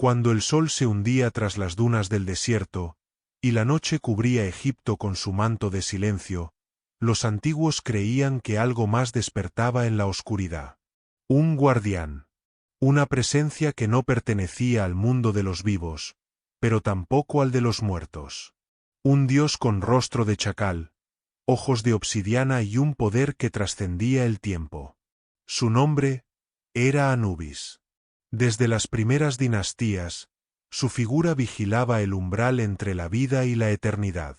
Cuando el sol se hundía tras las dunas del desierto, y la noche cubría Egipto con su manto de silencio, los antiguos creían que algo más despertaba en la oscuridad. Un guardián. Una presencia que no pertenecía al mundo de los vivos, pero tampoco al de los muertos. Un dios con rostro de chacal, ojos de obsidiana y un poder que trascendía el tiempo. Su nombre era Anubis. Desde las primeras dinastías, su figura vigilaba el umbral entre la vida y la eternidad.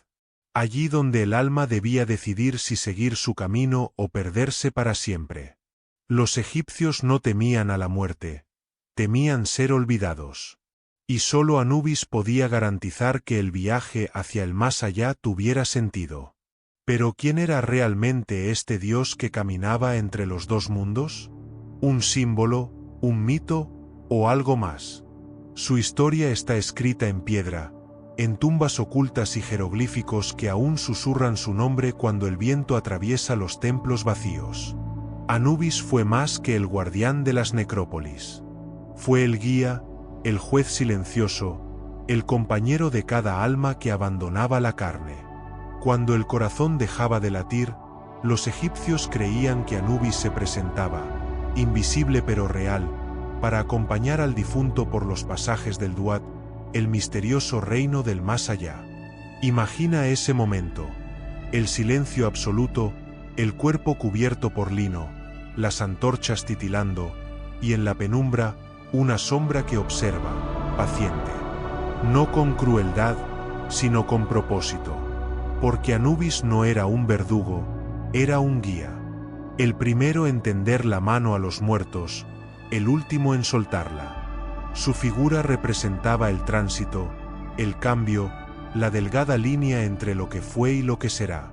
Allí donde el alma debía decidir si seguir su camino o perderse para siempre. Los egipcios no temían a la muerte, temían ser olvidados. Y solo Anubis podía garantizar que el viaje hacia el más allá tuviera sentido. ¿Pero quién era realmente este dios que caminaba entre los dos mundos? ¿Un símbolo, un mito o algo más? Su historia está escrita en piedra, en tumbas ocultas y jeroglíficos que aún susurran su nombre cuando el viento atraviesa los templos vacíos. Anubis fue más que el guardián de las necrópolis. Fue el guía, el juez silencioso, el compañero de cada alma que abandonaba la carne. Cuando el corazón dejaba de latir, los egipcios creían que Anubis se presentaba, invisible pero real, para acompañar al difunto por los pasajes del Duat, el misterioso reino del más allá. Imagina ese momento, el silencio absoluto, el cuerpo cubierto por lino, las antorchas titilando, y en la penumbra, una sombra que observa, paciente. No con crueldad, sino con propósito. Porque Anubis no era un verdugo, era un guía. El primero en tender la mano a los muertos, el último en soltarla. Su figura representaba el tránsito, el cambio, la delgada línea entre lo que fue y lo que será.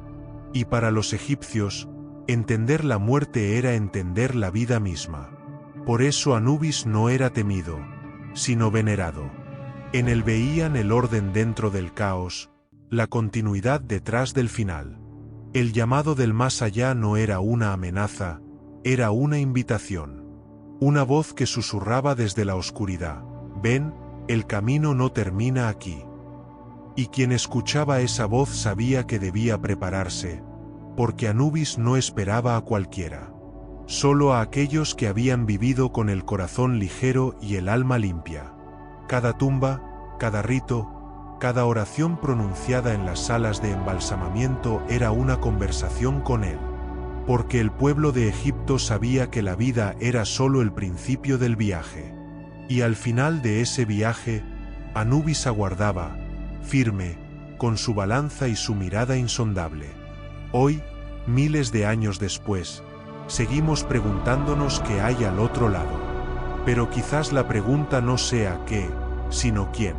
Y para los egipcios, entender la muerte era entender la vida misma. Por eso Anubis no era temido, sino venerado. En él veían el orden dentro del caos, la continuidad detrás del final. El llamado del más allá no era una amenaza, era una invitación. Una voz que susurraba desde la oscuridad: ven, el camino no termina aquí. Y quien escuchaba esa voz sabía que debía prepararse, porque Anubis no esperaba a cualquiera. Solo a aquellos que habían vivido con el corazón ligero y el alma limpia. Cada tumba, cada rito, cada oración pronunciada en las salas de embalsamamiento era una conversación con él. Porque el pueblo de Egipto sabía que la vida era solo el principio del viaje. Y al final de ese viaje, Anubis aguardaba, firme, con su balanza y su mirada insondable. Hoy, miles de años después, seguimos preguntándonos qué hay al otro lado. Pero quizás la pregunta no sea qué, sino quién.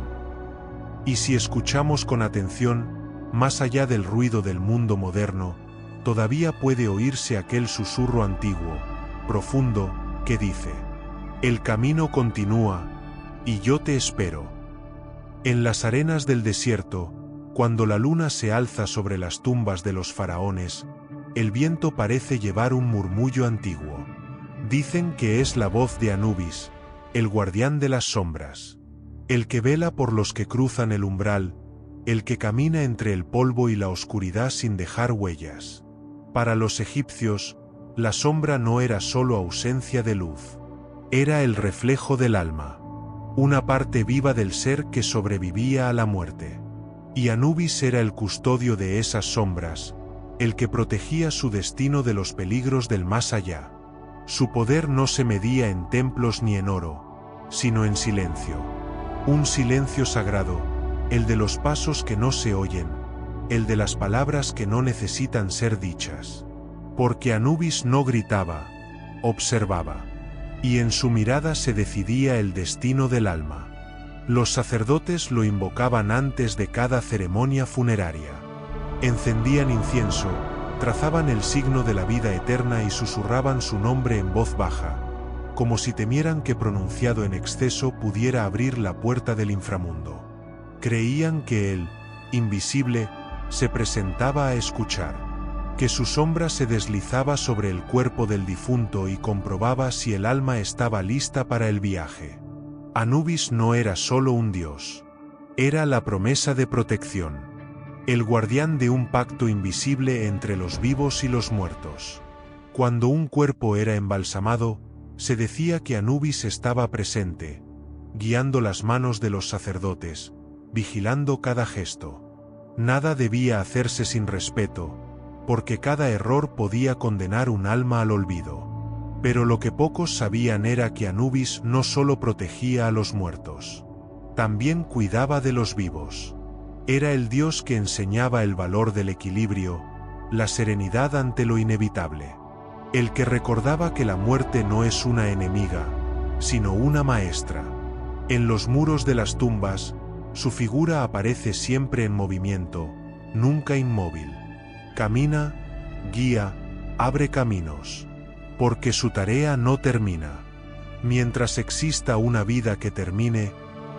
Y si escuchamos con atención, más allá del ruido del mundo moderno, todavía puede oírse aquel susurro antiguo, profundo, que dice: el camino continúa, y yo te espero. En las arenas del desierto, cuando la luna se alza sobre las tumbas de los faraones, el viento parece llevar un murmullo antiguo. Dicen que es la voz de Anubis, el guardián de las sombras. El que vela por los que cruzan el umbral, el que camina entre el polvo y la oscuridad sin dejar huellas. Para los egipcios, la sombra no era solo ausencia de luz. Era el reflejo del alma, una parte viva del ser que sobrevivía a la muerte. Y Anubis era el custodio de esas sombras, el que protegía su destino de los peligros del más allá. Su poder no se medía en templos ni en oro, sino en silencio. Un silencio sagrado, el de los pasos que no se oyen, el de las palabras que no necesitan ser dichas. Porque Anubis no gritaba, observaba. Y en su mirada se decidía el destino del alma. Los sacerdotes lo invocaban antes de cada ceremonia funeraria. Encendían incienso, trazaban el signo de la vida eterna y susurraban su nombre en voz baja, como si temieran que pronunciado en exceso pudiera abrir la puerta del inframundo. Creían que él, invisible, se presentaba a escuchar, que su sombra se deslizaba sobre el cuerpo del difunto y comprobaba si el alma estaba lista para el viaje. Anubis no era solo un dios. Era la promesa de protección. El guardián de un pacto invisible entre los vivos y los muertos. Cuando un cuerpo era embalsamado, se decía que Anubis estaba presente, guiando las manos de los sacerdotes, vigilando cada gesto. Nada debía hacerse sin respeto, porque cada error podía condenar un alma al olvido. Pero lo que pocos sabían era que Anubis no solo protegía a los muertos, también cuidaba de los vivos. Era el dios que enseñaba el valor del equilibrio, la serenidad ante lo inevitable. El que recordaba que la muerte no es una enemiga, sino una maestra. En los muros de las tumbas, su figura aparece siempre en movimiento, nunca inmóvil. Camina, guía, abre caminos. Porque su tarea no termina. Mientras exista una vida que termine,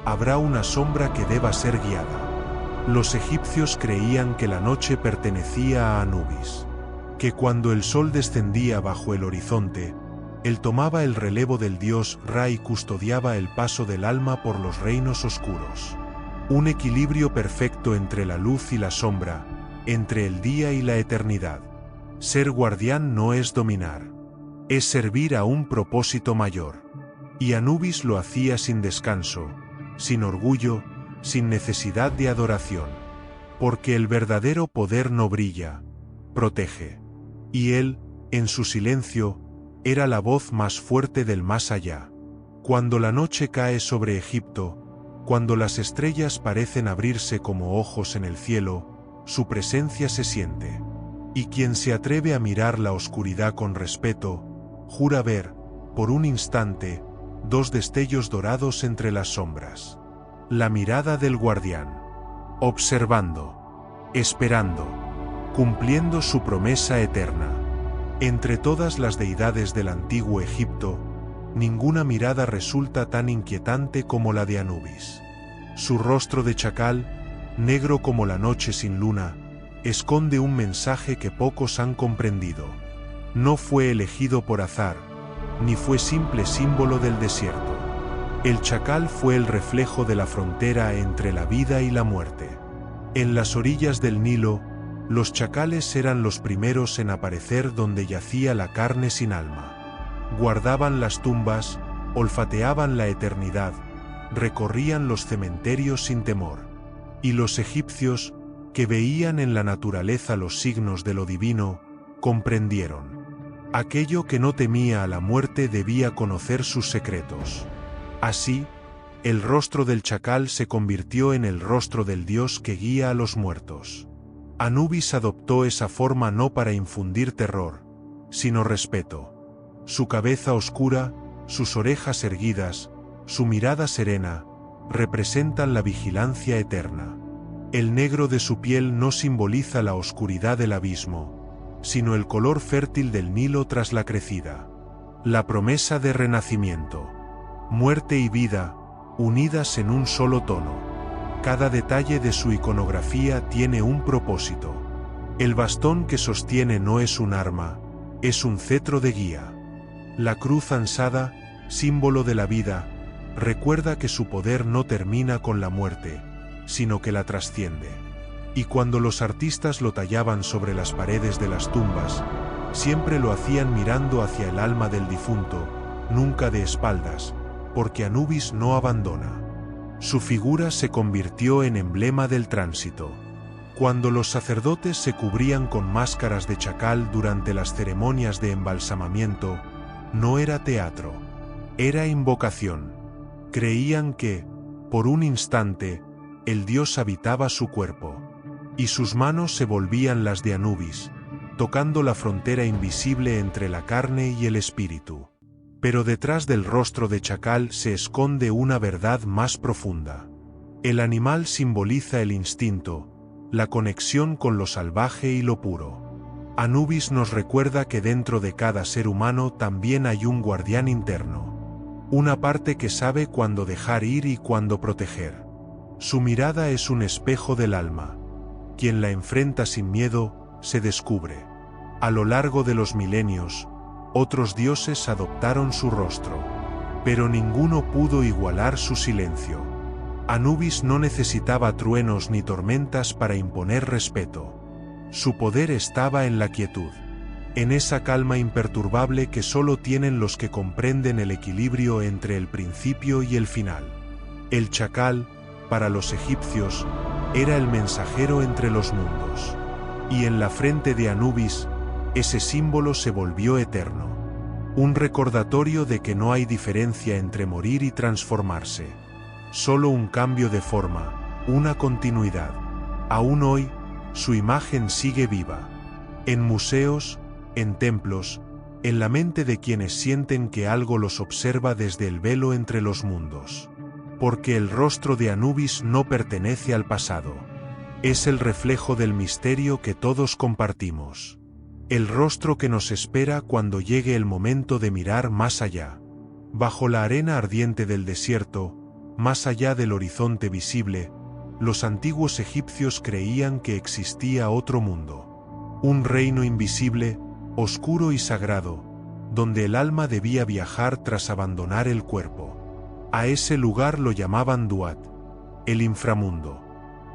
habrá una sombra que deba ser guiada. Los egipcios creían que la noche pertenecía a Anubis, que cuando el sol descendía bajo el horizonte, él tomaba el relevo del dios Ra y custodiaba el paso del alma por los reinos oscuros. Un equilibrio perfecto entre la luz y la sombra, entre el día y la eternidad. Ser guardián no es dominar, es servir a un propósito mayor. Y Anubis lo hacía sin descanso, sin orgullo, sin necesidad de adoración. Porque el verdadero poder no brilla, protege. Y él, en su silencio, era la voz más fuerte del más allá. Cuando la noche cae sobre Egipto, cuando las estrellas parecen abrirse como ojos en el cielo, su presencia se siente. Y quien se atreve a mirar la oscuridad con respeto, jura ver, por un instante, dos destellos dorados entre las sombras. La mirada del guardián. Observando. Esperando. Cumpliendo su promesa eterna. Entre todas las deidades del antiguo Egipto, ninguna mirada resulta tan inquietante como la de Anubis. Su rostro de chacal, negro como la noche sin luna, esconde un mensaje que pocos han comprendido. No fue elegido por azar, ni fue simple símbolo del desierto. El chacal fue el reflejo de la frontera entre la vida y la muerte. En las orillas del Nilo, los chacales eran los primeros en aparecer donde yacía la carne sin alma. Guardaban las tumbas, olfateaban la eternidad, recorrían los cementerios sin temor. Y los egipcios, que veían en la naturaleza los signos de lo divino, comprendieron. Aquello que no temía a la muerte debía conocer sus secretos. Así, el rostro del chacal se convirtió en el rostro del dios que guía a los muertos. Anubis adoptó esa forma no para infundir terror, sino respeto. Su cabeza oscura, sus orejas erguidas, su mirada serena, representan la vigilancia eterna. El negro de su piel no simboliza la oscuridad del abismo, sino el color fértil del Nilo tras la crecida. La promesa de renacimiento. Muerte y vida, unidas en un solo tono. Cada detalle de su iconografía tiene un propósito. El bastón que sostiene no es un arma, es un cetro de guía. La cruz ansada, símbolo de la vida, recuerda que su poder no termina con la muerte, sino que la trasciende. Y cuando los artistas lo tallaban sobre las paredes de las tumbas, siempre lo hacían mirando hacia el alma del difunto, nunca de espaldas, porque Anubis no abandona. Su figura se convirtió en emblema del tránsito. Cuando los sacerdotes se cubrían con máscaras de chacal durante las ceremonias de embalsamamiento, no era teatro, era invocación. Creían que, por un instante, el dios habitaba su cuerpo, y sus manos se volvían las de Anubis, tocando la frontera invisible entre la carne y el espíritu. Pero detrás del rostro de chacal se esconde una verdad más profunda. El animal simboliza el instinto, la conexión con lo salvaje y lo puro. Anubis nos recuerda que dentro de cada ser humano también hay un guardián interno. Una parte que sabe cuándo dejar ir y cuándo proteger. Su mirada es un espejo del alma. Quien la enfrenta sin miedo, se descubre. A lo largo de los milenios, otros dioses adoptaron su rostro. pero ninguno pudo igualar su silencio. Anubis no necesitaba truenos ni tormentas para imponer respeto. Su poder estaba en la quietud, en esa calma imperturbable que solo tienen los que comprenden el equilibrio entre el principio y el final. El chacal, para los egipcios, era el mensajero entre los mundos. Y en la frente de Anubis, ese símbolo se volvió eterno. Un recordatorio de que no hay diferencia entre morir y transformarse. Solo un cambio de forma, una continuidad. Aún hoy, su imagen sigue viva. En museos, en templos, en la mente de quienes sienten que algo los observa desde el velo entre los mundos. Porque el rostro de Anubis no pertenece al pasado. Es el reflejo del misterio que todos compartimos. El rostro que nos espera cuando llegue el momento de mirar más allá. Bajo la arena ardiente del desierto, más allá del horizonte visible, los antiguos egipcios creían que existía otro mundo. Un reino invisible, oscuro y sagrado, donde el alma debía viajar tras abandonar el cuerpo. A ese lugar lo llamaban Duat, el inframundo.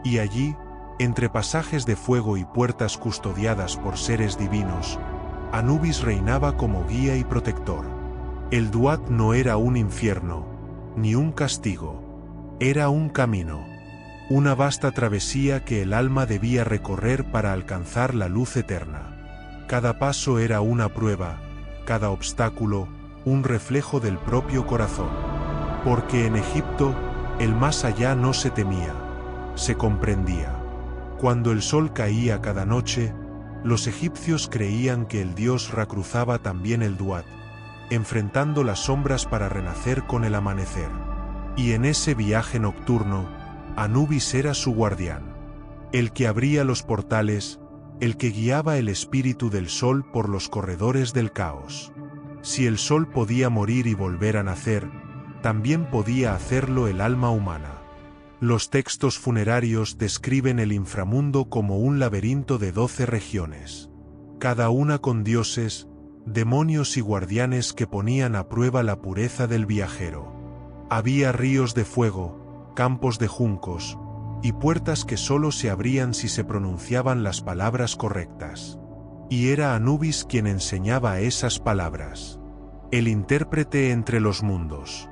Y allí, entre pasajes de fuego y puertas custodiadas por seres divinos, Anubis reinaba como guía y protector. El Duat no era un infierno, ni un castigo. Era un camino. Una vasta travesía que el alma debía recorrer para alcanzar la luz eterna. Cada paso era una prueba, cada obstáculo, un reflejo del propio corazón. Porque en Egipto, el más allá no se temía, se comprendía. Cuando el sol caía cada noche, los egipcios creían que el dios Ra cruzaba también el Duat, enfrentando las sombras para renacer con el amanecer. Y en ese viaje nocturno, Anubis era su guardián, el que abría los portales, el que guiaba el espíritu del sol por los corredores del caos. Si el sol podía morir y volver a nacer, también podía hacerlo el alma humana. Los textos funerarios describen el inframundo como un laberinto de 12 regiones, cada una con dioses, demonios y guardianes que ponían a prueba la pureza del viajero. Había ríos de fuego, campos de juncos, y puertas que solo se abrían si se pronunciaban las palabras correctas. Y era Anubis quien enseñaba esas palabras. El intérprete entre los mundos.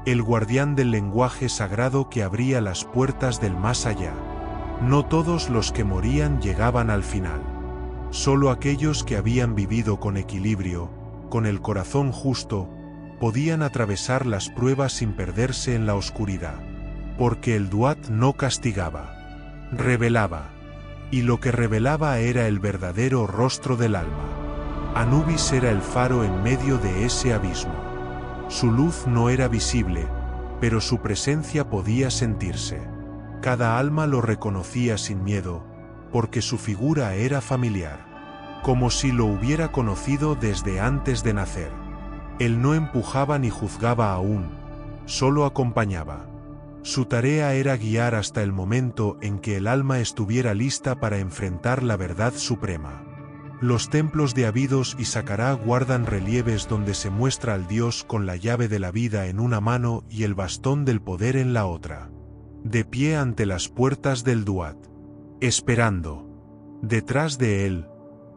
El guardián del lenguaje sagrado que abría las puertas del más allá. No todos los que morían llegaban al final. Solo aquellos que habían vivido con equilibrio, con el corazón justo, podían atravesar las pruebas sin perderse en la oscuridad. Porque el Duat no castigaba, revelaba. Y lo que revelaba era el verdadero rostro del alma. Anubis era el faro en medio de ese abismo. Su luz no era visible, pero su presencia podía sentirse. Cada alma lo reconocía sin miedo, porque su figura era familiar, como si lo hubiera conocido desde antes de nacer. Él no empujaba ni juzgaba aún, solo acompañaba. Su tarea era guiar hasta el momento en que el alma estuviera lista para enfrentar la verdad suprema. Los templos de Abidos y Saqqara guardan relieves donde se muestra al dios con la llave de la vida en una mano y el bastón del poder en la otra. De pie ante las puertas del Duat. Esperando. Detrás de él,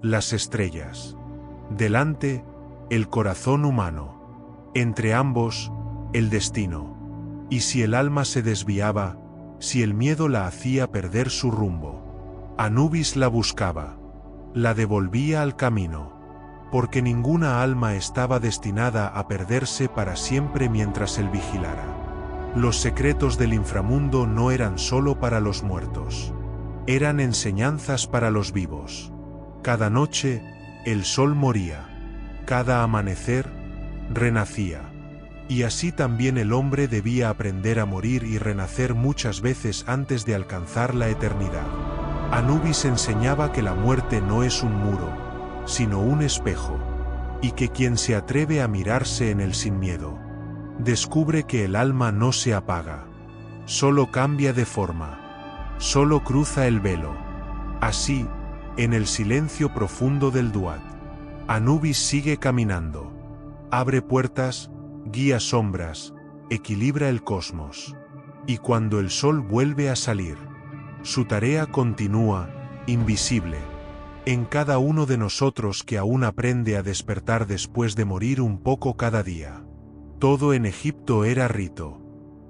las estrellas. Delante, el corazón humano. Entre ambos, el destino. Y si el alma se desviaba, si el miedo la hacía perder su rumbo, Anubis la buscaba. La devolvía al camino, porque ninguna alma estaba destinada a perderse para siempre mientras él vigilara. Los secretos del inframundo no eran solo para los muertos, eran enseñanzas para los vivos. Cada noche, el sol moría, cada amanecer, renacía. Y así también el hombre debía aprender a morir y renacer muchas veces antes de alcanzar la eternidad. Anubis enseñaba que la muerte no es un muro, sino un espejo, y que quien se atreve a mirarse en él sin miedo, descubre que el alma no se apaga, solo cambia de forma, solo cruza el velo. Así, en el silencio profundo del Duat, Anubis sigue caminando, abre puertas, guía sombras, equilibra el cosmos. Y cuando el sol vuelve a salir, su tarea continúa, invisible, en cada uno de nosotros que aún aprende a despertar después de morir un poco cada día. Todo en Egipto era rito.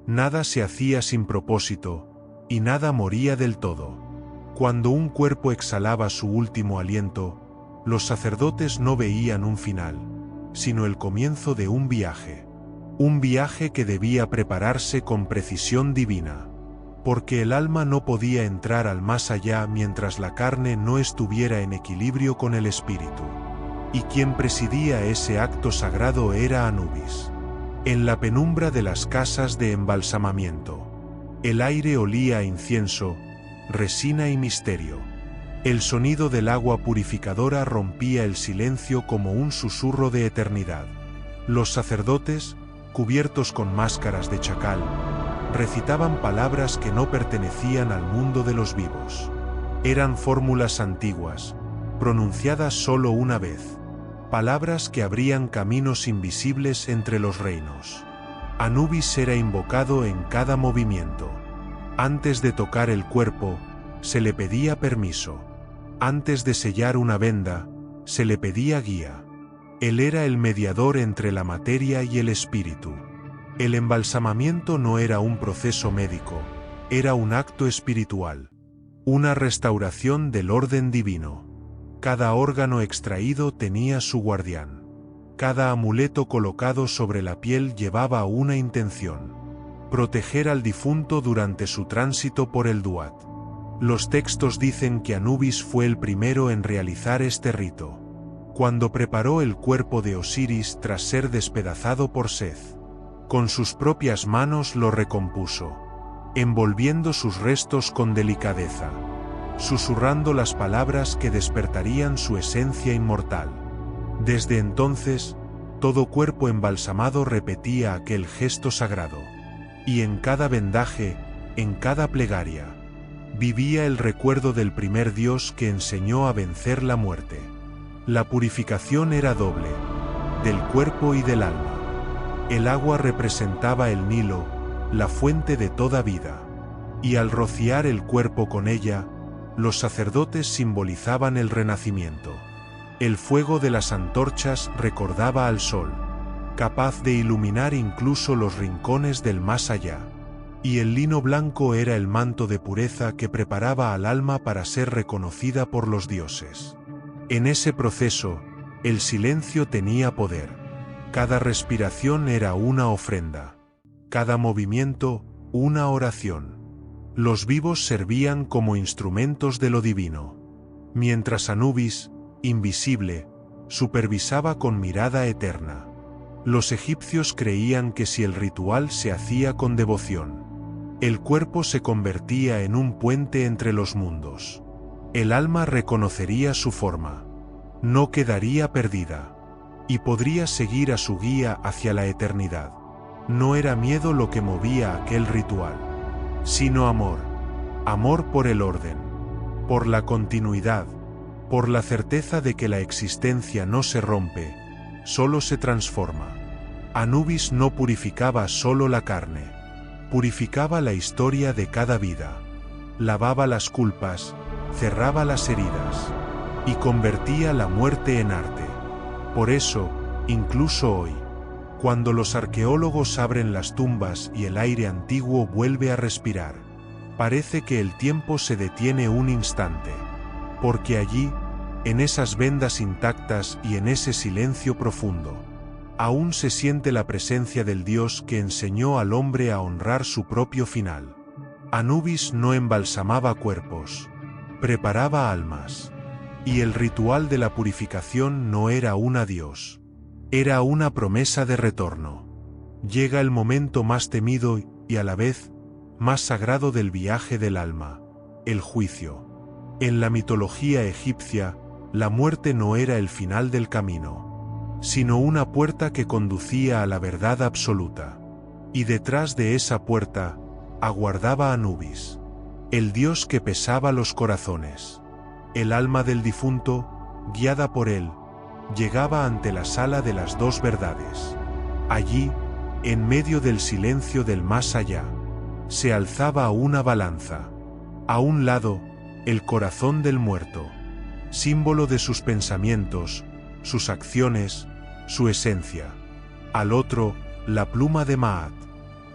Nada se hacía sin propósito, y nada moría del todo. Cuando un cuerpo exhalaba su último aliento, los sacerdotes no veían un final, sino el comienzo de un viaje. Un viaje que debía prepararse con precisión divina, porque el alma no podía entrar al más allá mientras la carne no estuviera en equilibrio con el espíritu. Y quien presidía ese acto sagrado era Anubis. En la penumbra de las casas de embalsamamiento, el aire olía a incienso, resina y misterio. El sonido del agua purificadora rompía el silencio como un susurro de eternidad. Los sacerdotes, cubiertos con máscaras de chacal, recitaban palabras que no pertenecían al mundo de los vivos. Eran fórmulas antiguas, pronunciadas solo una vez, palabras que abrían caminos invisibles entre los reinos. Anubis era invocado en cada movimiento. Antes de tocar el cuerpo, se le pedía permiso. Antes de sellar una venda, se le pedía guía. Él era el mediador entre la materia y el espíritu. El embalsamamiento no era un proceso médico, era un acto espiritual. Una restauración del orden divino. Cada órgano extraído tenía su guardián. Cada amuleto colocado sobre la piel llevaba una intención: proteger al difunto durante su tránsito por el Duat. Los textos dicen que Anubis fue el primero en realizar este rito, cuando preparó el cuerpo de Osiris tras ser despedazado por Seth. Con sus propias manos lo recompuso, envolviendo sus restos con delicadeza, susurrando las palabras que despertarían su esencia inmortal. Desde entonces, todo cuerpo embalsamado repetía aquel gesto sagrado. Y en cada vendaje, en cada plegaria, vivía el recuerdo del primer dios que enseñó a vencer la muerte. La purificación era doble, del cuerpo y del alma. El agua representaba el Nilo, la fuente de toda vida. Y al rociar el cuerpo con ella, los sacerdotes simbolizaban el renacimiento. El fuego de las antorchas recordaba al sol, capaz de iluminar incluso los rincones del más allá. Y el lino blanco era el manto de pureza que preparaba al alma para ser reconocida por los dioses. En ese proceso, el silencio tenía poder. Cada respiración era una ofrenda. Cada movimiento, una oración. Los vivos servían como instrumentos de lo divino. Mientras Anubis, invisible, supervisaba con mirada eterna. Los egipcios creían que si el ritual se hacía con devoción, el cuerpo se convertía en un puente entre los mundos. El alma reconocería su forma, no quedaría perdida, y podría seguir a su guía hacia la eternidad. No era miedo lo que movía aquel ritual, sino amor. Amor por el orden, por la continuidad, por la certeza de que la existencia no se rompe, solo se transforma. Anubis no purificaba solo la carne, purificaba la historia de cada vida. Lavaba las culpas, cerraba las heridas, y convertía la muerte en arte. Por eso, incluso hoy, cuando los arqueólogos abren las tumbas y el aire antiguo vuelve a respirar, parece que el tiempo se detiene un instante, porque allí, en esas vendas intactas y en ese silencio profundo, aún se siente la presencia del Dios que enseñó al hombre a honrar su propio final. Anubis no embalsamaba cuerpos, preparaba almas. Y el ritual de la purificación no era un adiós, era una promesa de retorno. Llega el momento más temido y a la vez más sagrado del viaje del alma, el juicio. En la mitología egipcia, la muerte no era el final del camino, sino una puerta que conducía a la verdad absoluta. Y detrás de esa puerta, aguardaba Anubis, el dios que pesaba los corazones. El alma del difunto, guiada por él, llegaba ante la sala de las dos verdades. Allí, En medio del silencio del más allá, se alzaba una balanza. A un lado, el corazón del muerto, símbolo de sus pensamientos, sus acciones, su esencia. Al otro, la pluma de Maat,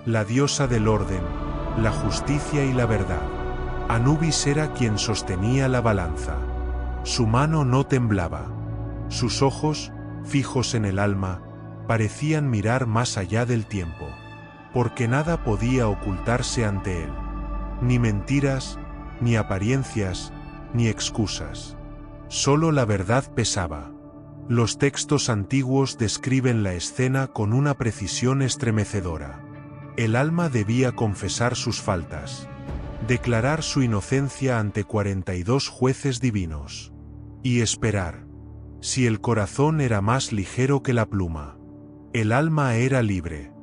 la diosa del orden, la justicia y la verdad. Anubis era quien sostenía la balanza. Su mano no temblaba. Sus ojos, fijos en el alma, parecían mirar más allá del tiempo, porque nada podía ocultarse ante él. Ni mentiras, ni apariencias, ni excusas. Solo la verdad pesaba. Los textos antiguos describen la escena con una precisión estremecedora. El alma debía confesar sus faltas, declarar su inocencia ante 42 jueces divinos, y esperar. Si el corazón era más ligero que la pluma, el alma era libre.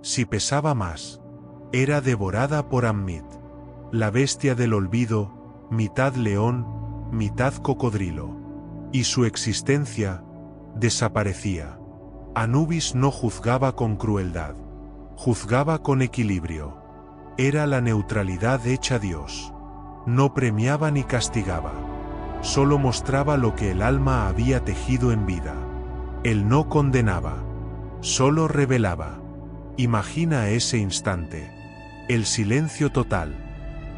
Si pesaba más, era devorada por Ammit, la bestia del olvido, mitad león, mitad cocodrilo. Y su existencia desaparecía. Anubis no juzgaba con crueldad, juzgaba con equilibrio. Era la neutralidad hecha Dios. No premiaba ni castigaba. Solo mostraba lo que el alma había tejido en vida. Él no condenaba, solo revelaba. Imagina ese instante. El silencio total.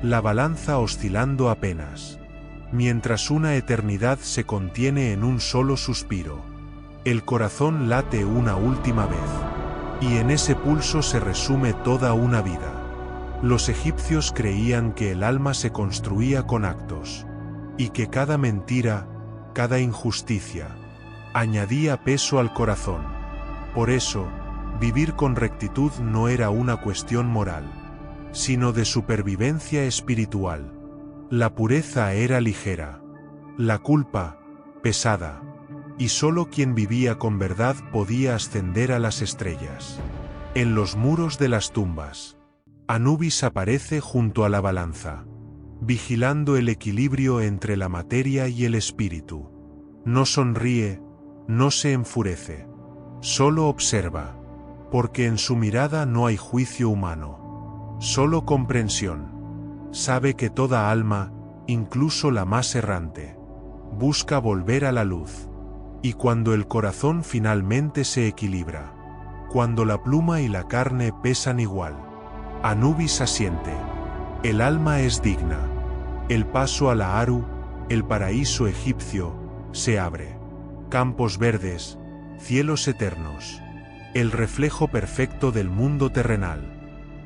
La balanza oscilando apenas. Mientras una eternidad se contiene en un solo suspiro. El corazón late una última vez. Y en ese pulso se resume toda una vida. Los egipcios creían que el alma se construía con actos. Y que cada mentira, cada injusticia, añadía peso al corazón. Por eso, vivir con rectitud no era una cuestión moral, sino de supervivencia espiritual. La pureza era ligera, la culpa, pesada, y solo quien vivía con verdad podía ascender a las estrellas. En los muros de las tumbas, Anubis aparece junto a la balanza, vigilando el equilibrio entre la materia y el espíritu. No sonríe, no se enfurece, solo observa, porque en su mirada no hay juicio humano, solo comprensión. Sabe que toda alma, incluso la más errante, busca volver a la luz. Y cuando el corazón finalmente se equilibra, cuando la pluma y la carne pesan igual, Anubis asiente. El alma es digna. El paso a la Aru, el paraíso egipcio, se abre. Campos verdes, cielos eternos. El reflejo perfecto del mundo terrenal.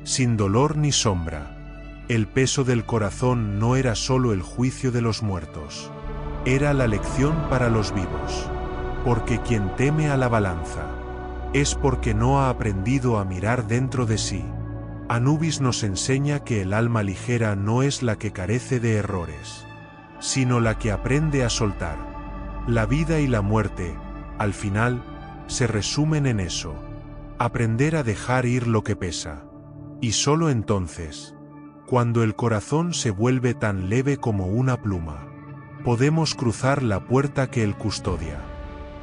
Sin dolor ni sombra. El peso del corazón no era solo el juicio de los muertos. Era la lección para los vivos. Porque quien teme a la balanza, es porque no ha aprendido a mirar dentro de sí. Anubis nos enseña que el alma ligera no es la que carece de errores, sino la que aprende a soltar. La vida y la muerte, al final, se resumen en eso. Aprender a dejar ir lo que pesa. Y solo entonces, cuando el corazón se vuelve tan leve como una pluma, podemos cruzar la puerta que él custodia.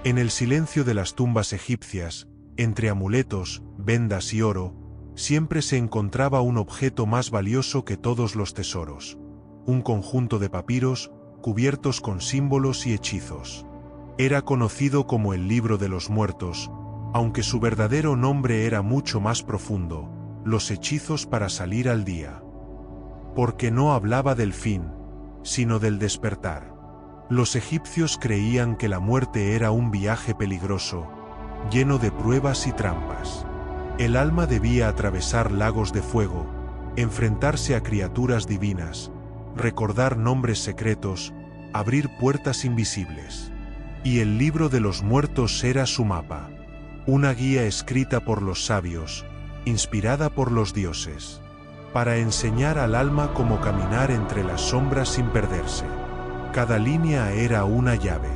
En el silencio de las tumbas egipcias, entre amuletos, vendas y oro, siempre se encontraba un objeto más valioso que todos los tesoros. Un conjunto de papiros, cubiertos con símbolos y hechizos. Era conocido como el libro de los muertos, aunque su verdadero nombre era mucho más profundo, los hechizos para salir al día. Porque no hablaba del fin, sino del despertar. Los egipcios creían que la muerte era un viaje peligroso, lleno de pruebas y trampas. El alma debía atravesar lagos de fuego, enfrentarse a criaturas divinas, recordar nombres secretos, abrir puertas invisibles. Y el libro de los muertos era su mapa, una guía escrita por los sabios, inspirada por los dioses, para enseñar al alma cómo caminar entre las sombras sin perderse. Cada línea era una llave,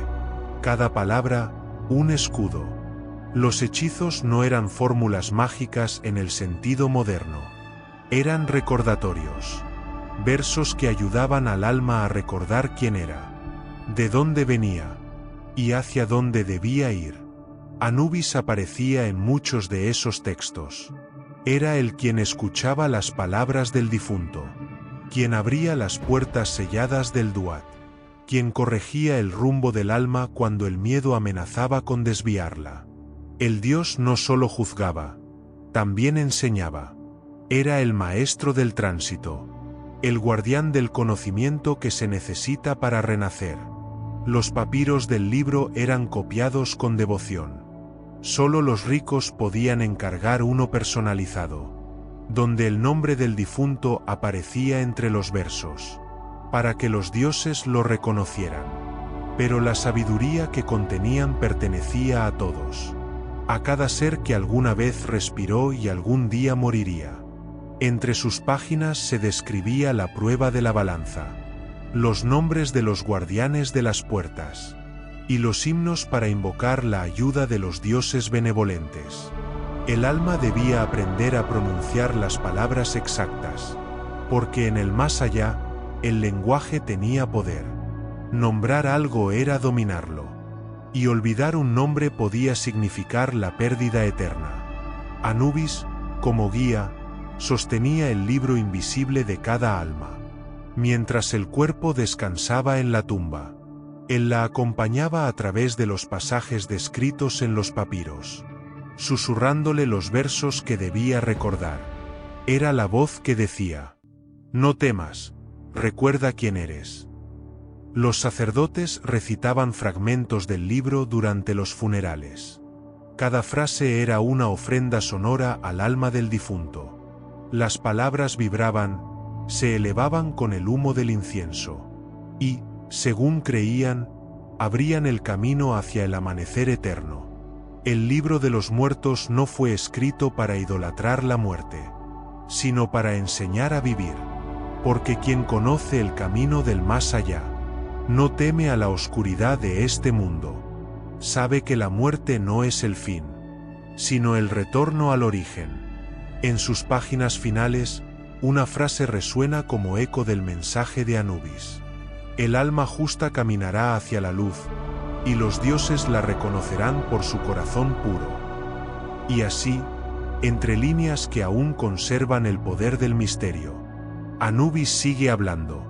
cada palabra, un escudo. Los hechizos no eran fórmulas mágicas en el sentido moderno. Eran recordatorios, versos que ayudaban al alma a recordar quién era, de dónde venía, y hacia dónde debía ir. Anubis aparecía en muchos de esos textos. Era el quien escuchaba las palabras del difunto, quien abría las puertas selladas del Duat, quien corregía el rumbo del alma cuando el miedo amenazaba con desviarla. El dios no solo juzgaba, también enseñaba. Era el maestro del tránsito, el guardián del conocimiento que se necesita para renacer. Los papiros del libro eran copiados con devoción. Solo los ricos podían encargar uno personalizado, donde el nombre del difunto aparecía entre los versos, para que los dioses lo reconocieran. Pero la sabiduría que contenían pertenecía a todos, a cada ser que alguna vez respiró y algún día moriría. Entre sus páginas se describía la prueba de la balanza, los nombres de los guardianes de las puertas, y los himnos para invocar la ayuda de los dioses benevolentes. El alma debía aprender a pronunciar las palabras exactas, porque en el más allá, el lenguaje tenía poder. Nombrar algo era dominarlo, y olvidar un nombre podía significar la pérdida eterna. Anubis, como guía, sostenía el libro invisible de cada alma, mientras el cuerpo descansaba en la tumba. Él la acompañaba a través de los pasajes descritos en los papiros, susurrándole los versos que debía recordar. Era la voz que decía: «No temas, recuerda quién eres». Los sacerdotes recitaban fragmentos del libro durante los funerales. Cada frase era una ofrenda sonora al alma del difunto. Las palabras vibraban, se elevaban con el humo del incienso, y, según creían, abrían el camino hacia el amanecer eterno. El libro de los muertos no fue escrito para idolatrar la muerte, sino para enseñar a vivir, porque quien conoce el camino del más allá, no teme a la oscuridad de este mundo. Sabe que la muerte no es el fin, sino el retorno al origen. En sus páginas finales, una frase resuena como eco del mensaje de Anubis: «El alma justa caminará hacia la luz, y los dioses la reconocerán por su corazón puro». Y así, entre líneas que aún conservan el poder del misterio, Anubis sigue hablando.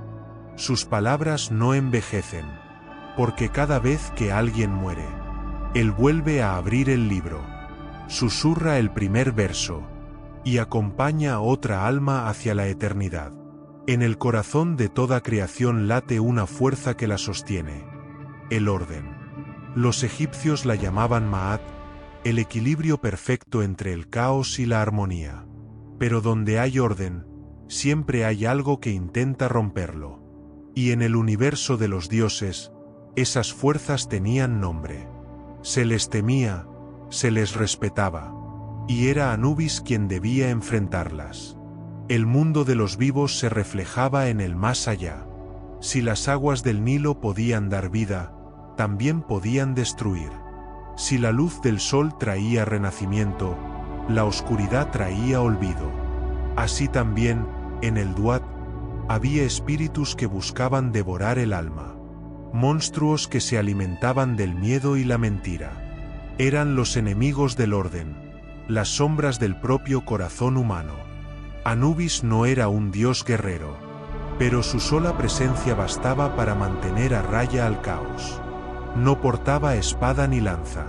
Sus palabras no envejecen, porque cada vez que alguien muere, él vuelve a abrir el libro, susurra el primer verso, y acompaña a otra alma hacia la eternidad. En el corazón de toda creación late una fuerza que la sostiene: el orden. Los egipcios la llamaban Ma'at, el equilibrio perfecto entre el caos y la armonía. Pero donde hay orden, siempre hay algo que intenta romperlo. Y en el universo de los dioses, esas fuerzas tenían nombre. Se les temía, se les respetaba, y era Anubis quien debía enfrentarlas. El mundo de los vivos se reflejaba en el más allá. Si las aguas del Nilo podían dar vida, también podían destruir. Si la luz del sol traía renacimiento, la oscuridad traía olvido. Así también, en el Duat, había espíritus que buscaban devorar el alma, monstruos que se alimentaban del miedo y la mentira. Eran los enemigos del orden, las sombras del propio corazón humano. Anubis no era un dios guerrero, pero su sola presencia bastaba para mantener a raya al caos. No portaba espada ni lanza.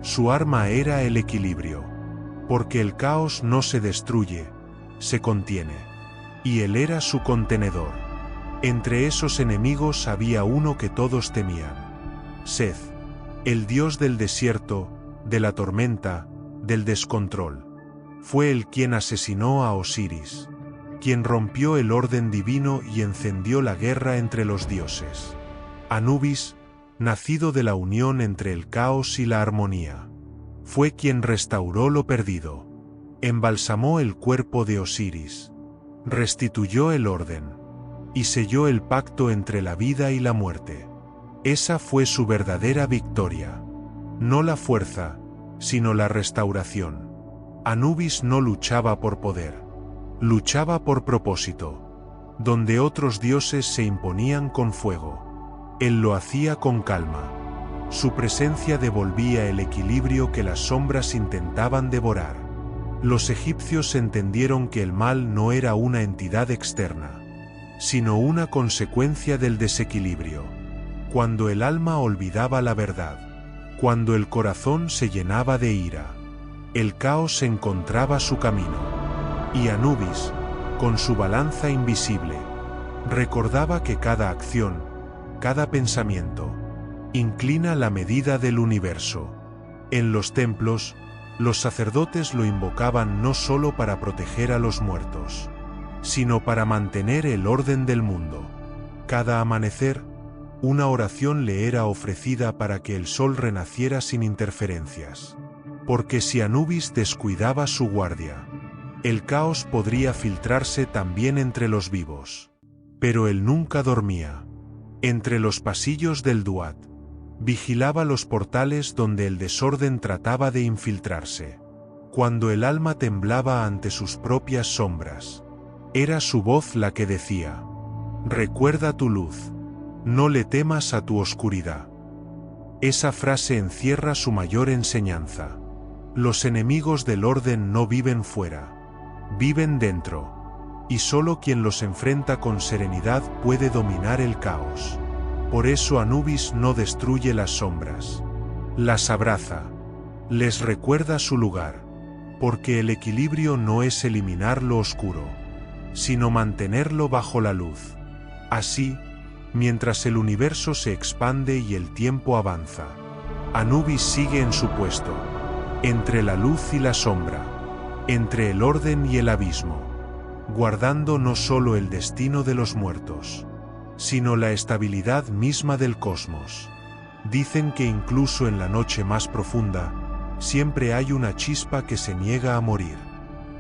Su arma era el equilibrio, porque el caos no se destruye, se contiene, y él era su contenedor. Entre esos enemigos había uno que todos temían: Seth, el dios del desierto, de la tormenta, del descontrol. Fue él quien asesinó a Osiris, quien rompió el orden divino y encendió la guerra entre los dioses. Anubis, nacido de la unión entre el caos y la armonía, fue quien restauró lo perdido, embalsamó el cuerpo de Osiris, restituyó el orden, y selló el pacto entre la vida y la muerte. Esa fue su verdadera victoria. No la fuerza, sino la restauración. Anubis no luchaba por poder, luchaba por propósito. Donde otros dioses se imponían con fuego, él lo hacía con calma. Su presencia devolvía el equilibrio que las sombras intentaban devorar. Los egipcios entendieron que el mal no era una entidad externa, sino una consecuencia del desequilibrio. Cuando el alma olvidaba la verdad, cuando el corazón se llenaba de ira, el caos encontraba su camino. Y Anubis, con su balanza invisible, recordaba que cada acción, cada pensamiento, inclina la medida del universo. En los templos, los sacerdotes lo invocaban no solo para proteger a los muertos, sino para mantener el orden del mundo. Cada amanecer, una oración le era ofrecida para que el sol renaciera sin interferencias. Porque si Anubis descuidaba su guardia, el caos podría filtrarse también entre los vivos. Pero él nunca dormía. Entre los pasillos del Duat, vigilaba los portales donde el desorden trataba de infiltrarse. Cuando el alma temblaba ante sus propias sombras, era su voz la que decía: recuerda tu luz, no le temas a tu oscuridad. Esa frase encierra su mayor enseñanza. Los enemigos del orden no viven fuera, viven dentro. Y solo quien los enfrenta con serenidad puede dominar el caos. Por eso Anubis no destruye las sombras, las abraza, les recuerda su lugar, porque el equilibrio no es eliminar lo oscuro, sino mantenerlo bajo la luz. Así, mientras el universo se expande y el tiempo avanza, Anubis sigue en su puesto, entre la luz y la sombra, entre el orden y el abismo, guardando no solo el destino de los muertos, sino la estabilidad misma del cosmos. Dicen que incluso en la noche más profunda, siempre hay una chispa que se niega a morir.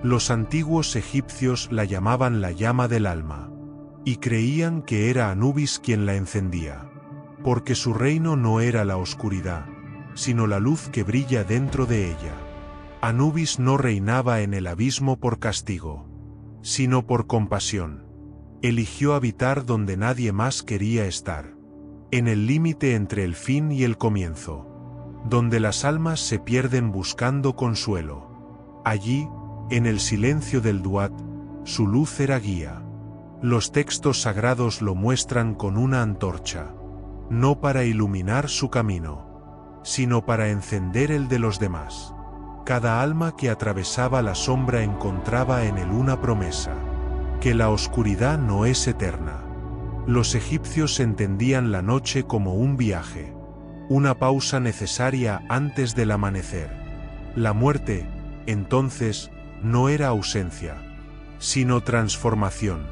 Los antiguos egipcios la llamaban la llama del alma, y creían que era Anubis quien la encendía, porque su reino no era la oscuridad, sino la luz que brilla dentro de ella. Anubis no reinaba en el abismo por castigo, sino por compasión. Eligió habitar donde nadie más quería estar, en el límite entre el fin y el comienzo, donde las almas se pierden buscando consuelo. Allí, en el silencio del Duat, su luz era guía. Los textos sagrados lo muestran con una antorcha, no para iluminar su camino, sino para encender el de los demás. Cada alma que atravesaba la sombra encontraba en él una promesa: que la oscuridad no es eterna. Los egipcios entendían la noche como un viaje, una pausa necesaria antes del amanecer. La muerte, entonces, no era ausencia, sino transformación.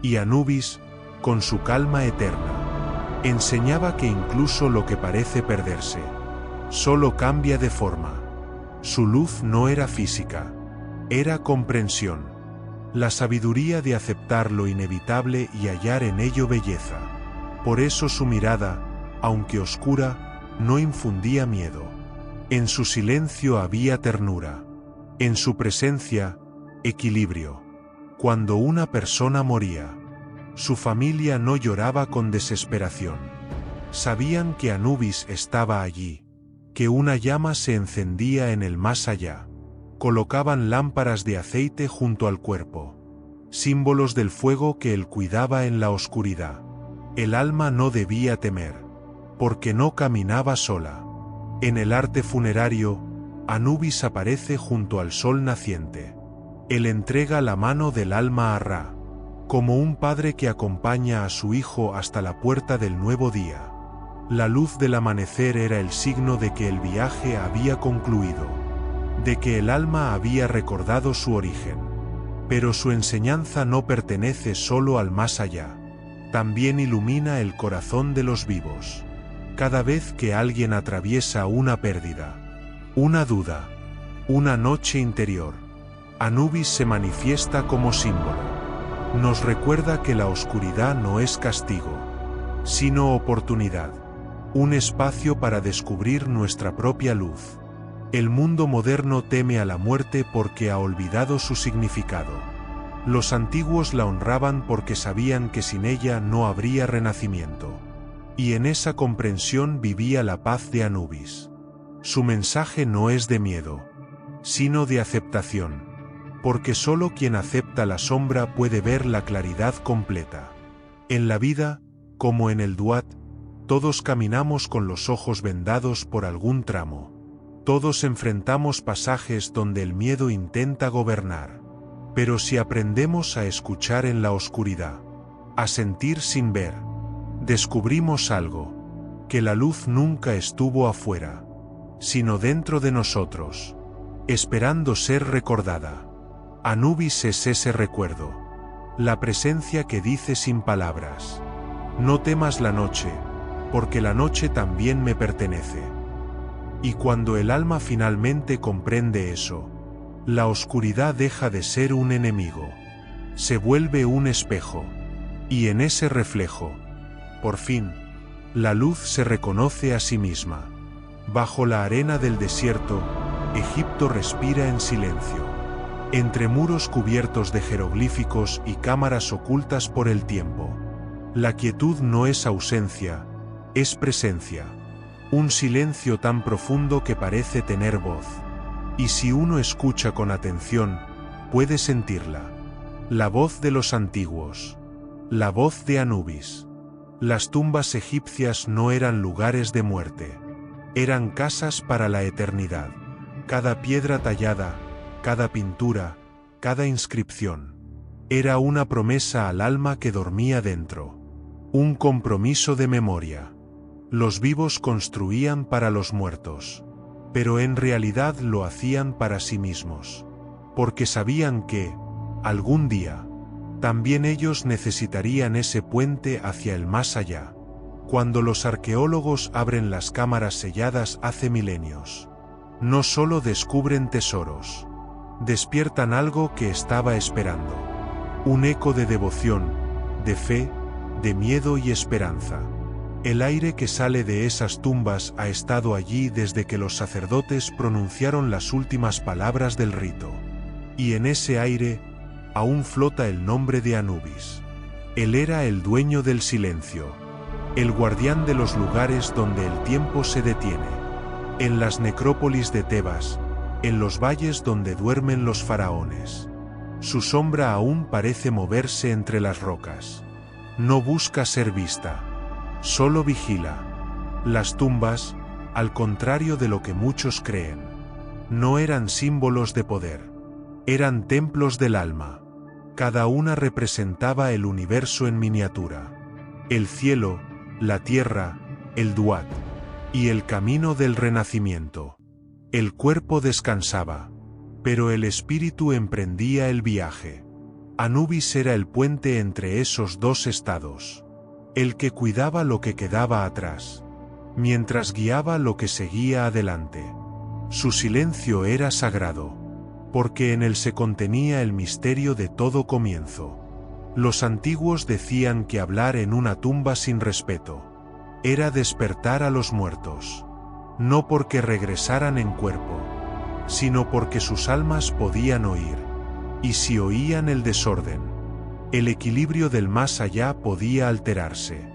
Y Anubis, con su calma eterna, enseñaba que incluso lo que parece perderse, solo cambia de forma. Su luz no era física, era comprensión, la sabiduría de aceptar lo inevitable y hallar en ello belleza. Por eso su mirada, aunque oscura, no infundía miedo. En su silencio había ternura, en su presencia, equilibrio. Cuando una persona moría, su familia no lloraba con desesperación. Sabían que Anubis estaba allí, que una llama se encendía en el más allá. Colocaban lámparas de aceite junto al cuerpo, símbolos del fuego que él cuidaba en la oscuridad. El alma no debía temer, porque no caminaba sola. En el arte funerario, Anubis aparece junto al sol naciente. Él entrega la mano del alma a Ra, como un padre que acompaña a su hijo hasta la puerta del nuevo día. La luz del amanecer era el signo de que el viaje había concluido, de que el alma había recordado su origen. Pero su enseñanza no pertenece solo al más allá, también ilumina el corazón de los vivos. Cada vez que alguien atraviesa una pérdida, una duda, una noche interior, Anubis se manifiesta como símbolo. Nos recuerda que la oscuridad no es castigo, sino oportunidad, un espacio para descubrir nuestra propia luz. El mundo moderno teme a la muerte porque ha olvidado su significado. Los antiguos la honraban porque sabían que sin ella no habría renacimiento. y en esa comprensión vivía la paz de Anubis. Su mensaje no es de miedo, sino de aceptación, porque solo quien acepta la sombra puede ver la claridad completa. En la vida, como en el Duat, todos caminamos con los ojos vendados por algún tramo. Todos enfrentamos pasajes donde el miedo intenta gobernar. Pero si aprendemos a escuchar en la oscuridad, a sentir sin ver, descubrimos algo, que la luz nunca estuvo afuera, sino dentro de nosotros, esperando ser recordada. Anubis es ese recuerdo, la presencia que dice sin palabras: no temas la noche, porque la noche también me pertenece. Y cuando el alma finalmente comprende eso, la oscuridad deja de ser un enemigo, se vuelve un espejo, y en ese reflejo, por fin, la luz se reconoce a sí misma. Bajo la arena del desierto, Egipto respira en silencio. Entre muros cubiertos de jeroglíficos y cámaras ocultas por el tiempo, la quietud no es ausencia, es presencia. Un silencio tan profundo que parece tener voz. Y si uno escucha con atención, puede sentirla. La voz de los antiguos. La voz de Anubis. Las tumbas egipcias no eran lugares de muerte. Eran casas para la eternidad. Cada piedra tallada, cada pintura, cada inscripción, era una promesa al alma que dormía dentro. Un compromiso de memoria. Los vivos construían para los muertos, pero en realidad lo hacían para sí mismos, porque sabían que, algún día, también ellos necesitarían ese puente hacia el más allá. Cuando los arqueólogos abren las cámaras selladas hace milenios, no solo descubren tesoros, despiertan algo que estaba esperando. Un eco de devoción, de fe, de miedo y esperanza. El aire que sale de esas tumbas ha estado allí desde que los sacerdotes pronunciaron las últimas palabras del rito. Y en ese aire, aún flota el nombre de Anubis. Él era el dueño del silencio, el guardián de los lugares donde el tiempo se detiene. En las necrópolis de Tebas, en los valles donde duermen los faraones. Su sombra aún parece moverse entre las rocas. No busca ser vista. Solo vigila. Las tumbas, al contrario de lo que muchos creen, no eran símbolos de poder. Eran templos del alma. Cada una representaba el universo en miniatura. El cielo, la tierra, el Duat, y el camino del renacimiento. El cuerpo descansaba, pero el espíritu emprendía el viaje. Anubis era el puente entre esos dos estados. El que cuidaba lo que quedaba atrás, mientras guiaba lo que seguía adelante. Su silencio era sagrado, porque en él se contenía el misterio de todo comienzo. Los antiguos decían que hablar en una tumba sin respeto era despertar a los muertos, no porque regresaran en cuerpo, sino porque sus almas podían oír, y si oían el desorden, el equilibrio del más allá podía alterarse.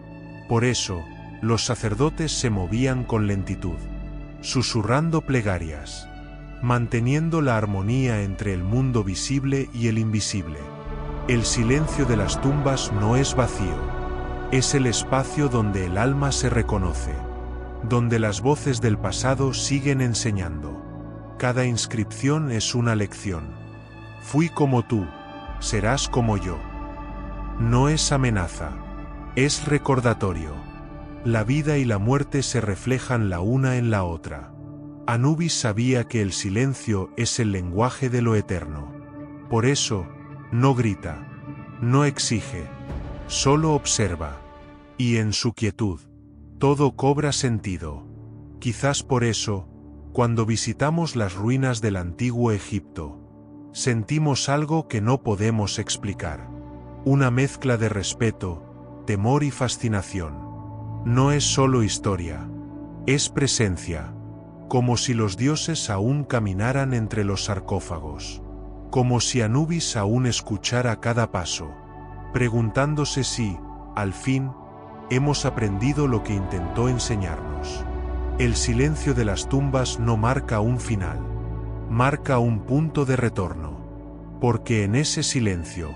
Por eso, los sacerdotes se movían con lentitud, susurrando plegarias, manteniendo la armonía entre el mundo visible y el invisible. El silencio de las tumbas no es vacío, es el espacio donde el alma se reconoce, donde las voces del pasado siguen enseñando. Cada inscripción es una lección. Fui como tú, serás como yo. No es amenaza, es recordatorio. La vida y la muerte se reflejan la una en la otra. Anubis sabía que el silencio es el lenguaje de lo eterno. Por eso, no grita, no exige, solo observa. Y en su quietud, todo cobra sentido. Quizás por eso, cuando visitamos las ruinas del antiguo Egipto, sentimos algo que no podemos explicar. Una mezcla de respeto, temor y fascinación. No es solo historia, es presencia, como si los dioses aún caminaran entre los sarcófagos, como si Anubis aún escuchara cada paso, preguntándose si, al fin, hemos aprendido lo que intentó enseñarnos. El silencio de las tumbas no marca un final, marca un punto de retorno. Porque en ese silencio,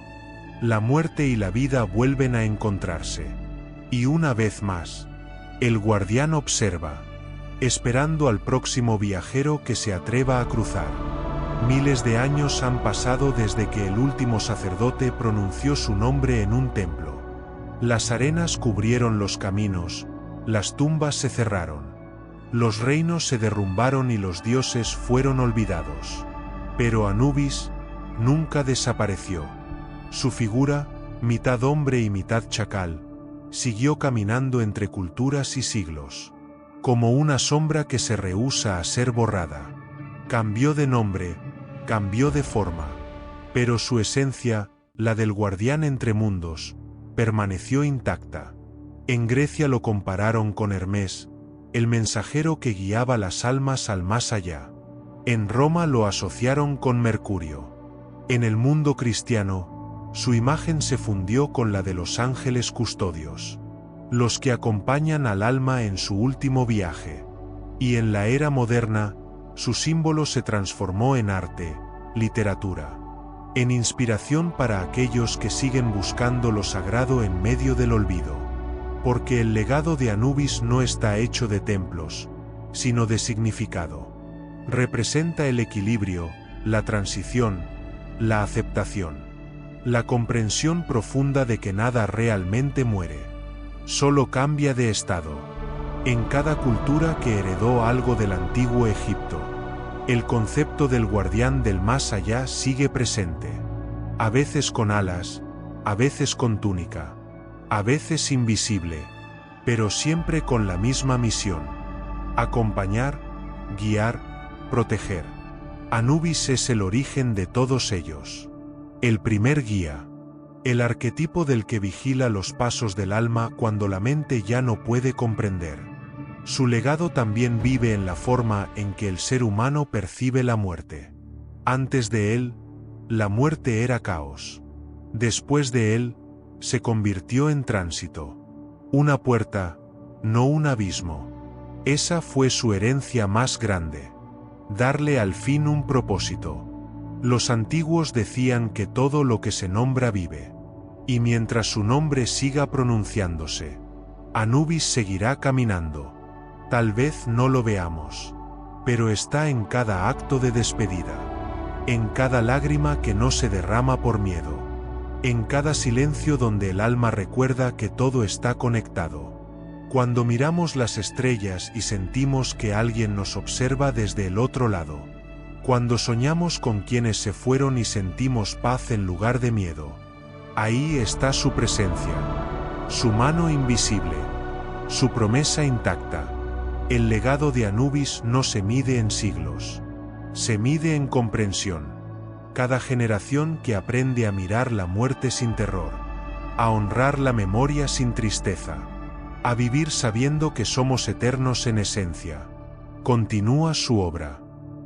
la muerte y la vida vuelven a encontrarse. Y una vez más, el guardián observa, esperando al próximo viajero que se atreva a cruzar. Miles de años han pasado desde que el último sacerdote pronunció su nombre en un templo. Las arenas cubrieron los caminos, las tumbas se cerraron. Los reinos se derrumbaron y los dioses fueron olvidados. Pero Anubis nunca desapareció. Su figura, mitad hombre y mitad chacal, siguió caminando entre culturas y siglos. Como una sombra que se rehúsa a ser borrada. Cambió de nombre, cambió de forma, pero su esencia, la del guardián entre mundos, permaneció intacta. En Grecia lo compararon con Hermes, el mensajero que guiaba las almas al más allá. En Roma lo asociaron con Mercurio. En el mundo cristiano, su imagen se fundió con la de los ángeles custodios, los que acompañan al alma en su último viaje. Y en la era moderna, su símbolo se transformó en arte, literatura, en inspiración para aquellos que siguen buscando lo sagrado en medio del olvido. Porque el legado de Anubis no está hecho de templos, sino de significado. Representa el equilibrio, la transición, la aceptación, la comprensión profunda de que nada realmente muere, solo cambia de estado. En cada cultura que heredó algo del antiguo Egipto, el concepto del guardián del más allá sigue presente, a veces con alas, a veces con túnica, a veces invisible, pero siempre con la misma misión: acompañar, guiar, proteger. Anubis es el origen de todos ellos. El primer guía. El arquetipo del que vigila los pasos del alma cuando la mente ya no puede comprender. Su legado también vive en la forma en que el ser humano percibe la muerte. Antes de él, la muerte era caos. Después de él, se convirtió en tránsito. Una puerta, no un abismo. Esa fue su herencia más grande. Darle al fin un propósito. Los antiguos decían que todo lo que se nombra vive. Y mientras su nombre siga pronunciándose, Anubis seguirá caminando. Tal vez no lo veamos, pero está en cada acto de despedida. En cada lágrima que no se derrama por miedo. En cada silencio donde el alma recuerda que todo está conectado. Cuando miramos las estrellas y sentimos que alguien nos observa desde el otro lado. Cuando soñamos con quienes se fueron y sentimos paz en lugar de miedo. Ahí está su presencia. Su mano invisible. Su promesa intacta. El legado de Anubis no se mide en siglos. Se mide en comprensión. Cada generación que aprende a mirar la muerte sin terror, a honrar la memoria sin tristeza, a vivir sabiendo que somos eternos en esencia, continúa su obra.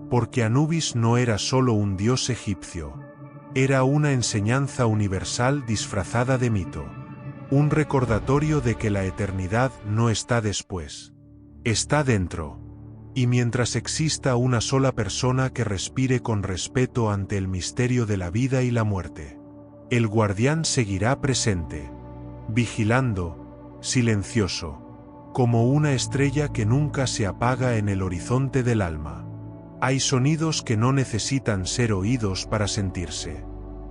Porque Anubis no era solo un dios egipcio, era una enseñanza universal disfrazada de mito, un recordatorio de que la eternidad no está después, está dentro. Y mientras exista una sola persona que respire con respeto ante el misterio de la vida y la muerte, el guardián seguirá presente, vigilando, silencioso, como una estrella que nunca se apaga en el horizonte del alma. Hay sonidos que no necesitan ser oídos para sentirse,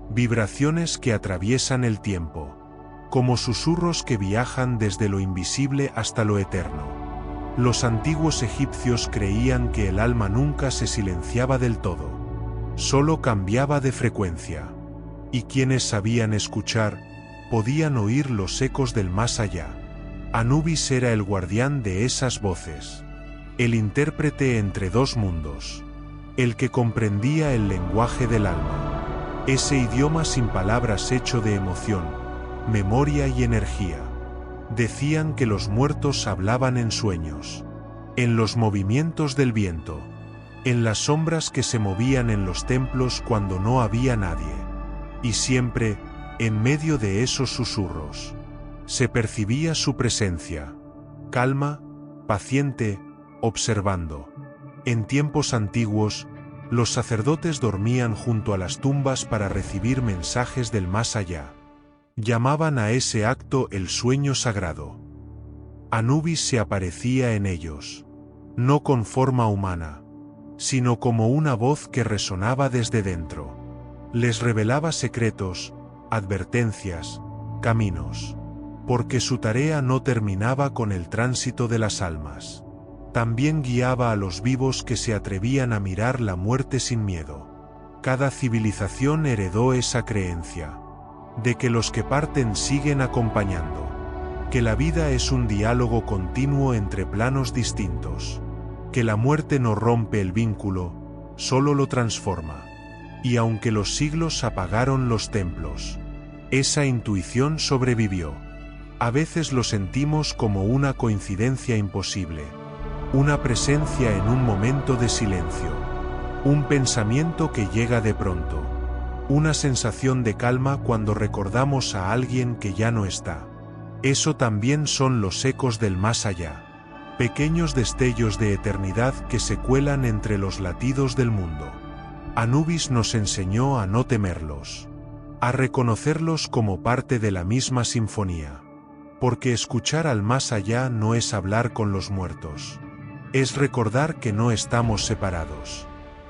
vibraciones que atraviesan el tiempo, como susurros que viajan desde lo invisible hasta lo eterno. Los antiguos egipcios creían que el alma nunca se silenciaba del todo, solo cambiaba de frecuencia. Y quienes sabían escuchar, podían oír los ecos del más allá. Anubis era el guardián de esas voces, el intérprete entre dos mundos, el que comprendía el lenguaje del alma, ese idioma sin palabras hecho de emoción, memoria y energía. Decían que los muertos hablaban en sueños, en los movimientos del viento, en las sombras que se movían en los templos cuando no había nadie, y siempre, en medio de esos susurros, Se percibía su presencia, calma, paciente, observando. En tiempos antiguos, los sacerdotes dormían junto a las tumbas para recibir mensajes del más allá. Llamaban a ese acto el sueño sagrado. Anubis se aparecía en ellos, no con forma humana, sino como una voz que resonaba desde dentro. Les revelaba secretos, advertencias, caminos, porque su tarea no terminaba con el tránsito de las almas. También guiaba a los vivos que se atrevían a mirar la muerte sin miedo. Cada civilización heredó esa creencia, de que los que parten siguen acompañando, que la vida es un diálogo continuo entre planos distintos, que la muerte no rompe el vínculo, solo lo transforma. Y aunque los siglos apagaron los templos, esa intuición sobrevivió. A veces lo sentimos como una coincidencia imposible, una presencia en un momento de silencio, un pensamiento que llega de pronto, una sensación de calma cuando recordamos a alguien que ya no está. Eso también son los ecos del más allá, pequeños destellos de eternidad que se cuelan entre los latidos del mundo. Anubis nos enseñó a no temerlos, a reconocerlos como parte de la misma sinfonía, porque escuchar al más allá no es hablar con los muertos, es recordar que no estamos separados.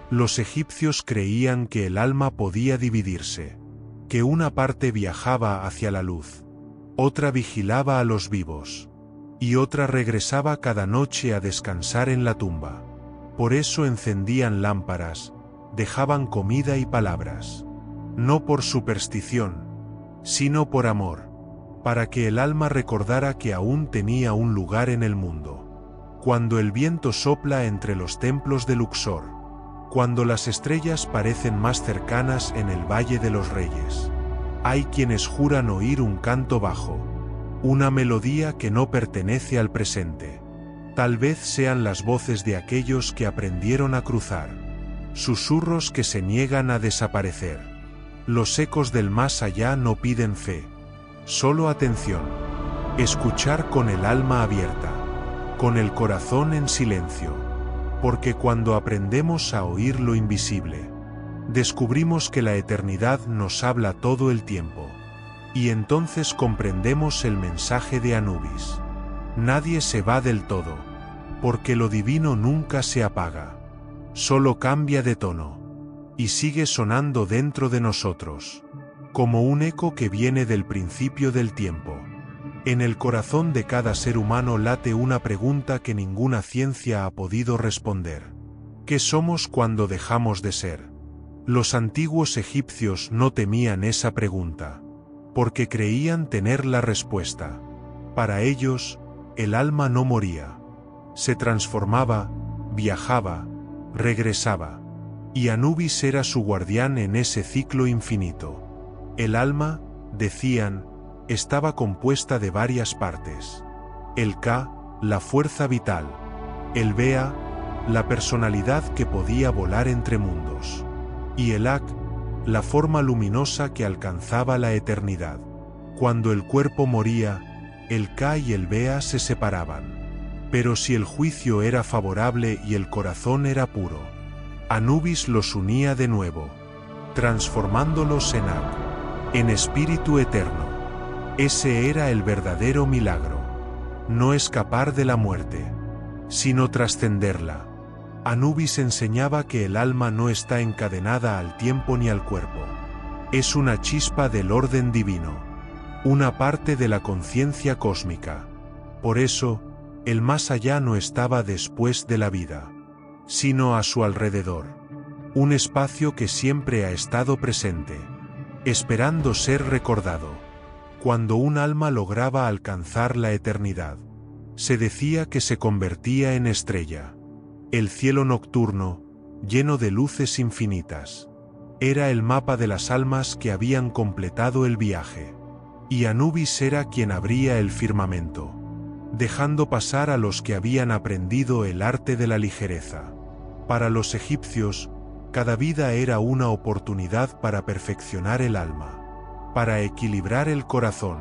Los egipcios creían que el alma podía dividirse, que una parte viajaba hacia la luz, otra vigilaba a los vivos, y otra regresaba cada noche a descansar en la tumba. Por eso encendían lámparas, dejaban comida y palabras, no por superstición, sino por amor, para que el alma recordara que aún tenía un lugar en el mundo. Cuando el viento sopla entre los templos de Luxor, cuando las estrellas parecen más cercanas en el Valle de los Reyes, hay quienes juran oír un canto bajo, una melodía que no pertenece al presente. Tal vez sean las voces de aquellos que aprendieron a cruzar, susurros que se niegan a desaparecer. Los ecos del más allá no piden fe, solo atención. Escuchar con el alma abierta, con el corazón en silencio, porque cuando aprendemos a oír lo invisible, descubrimos que la eternidad nos habla todo el tiempo, y entonces comprendemos el mensaje de Anubis. Nadie se va del todo, porque lo divino nunca se apaga, solo cambia de tono, y sigue sonando dentro de nosotros, como un eco que viene del principio del tiempo. En el corazón de cada ser humano late una pregunta que ninguna ciencia ha podido responder. ¿Qué somos cuando dejamos de ser? Los antiguos egipcios no temían esa pregunta, porque creían tener la respuesta. Para ellos, el alma no moría. Se transformaba, viajaba, regresaba. Y Anubis era su guardián en ese ciclo infinito. El alma, decían, estaba compuesta de varias partes. El Ka, la fuerza vital. El Bea, la personalidad que podía volar entre mundos. Y el Ak, la forma luminosa que alcanzaba la eternidad. Cuando el cuerpo moría, el Ka y el Bea se separaban. Pero si el juicio era favorable y el corazón era puro, Anubis los unía de nuevo, transformándolos en Ak, en espíritu eterno. Ese era el verdadero milagro. No escapar de la muerte, sino trascenderla. Anubis enseñaba que el alma no está encadenada al tiempo ni al cuerpo. Es una chispa del orden divino, una parte de la conciencia cósmica. Por eso, el más allá no estaba después de la vida, sino a su alrededor. Un espacio que siempre ha estado presente, esperando ser recordado. Cuando un alma lograba alcanzar la eternidad, se decía que se convertía en estrella. El cielo nocturno, lleno de luces infinitas, era el mapa de las almas que habían completado el viaje. Y Anubis era quien abría el firmamento, dejando pasar a los que habían aprendido el arte de la ligereza. Para los egipcios, cada vida era una oportunidad para perfeccionar el alma, para equilibrar el corazón,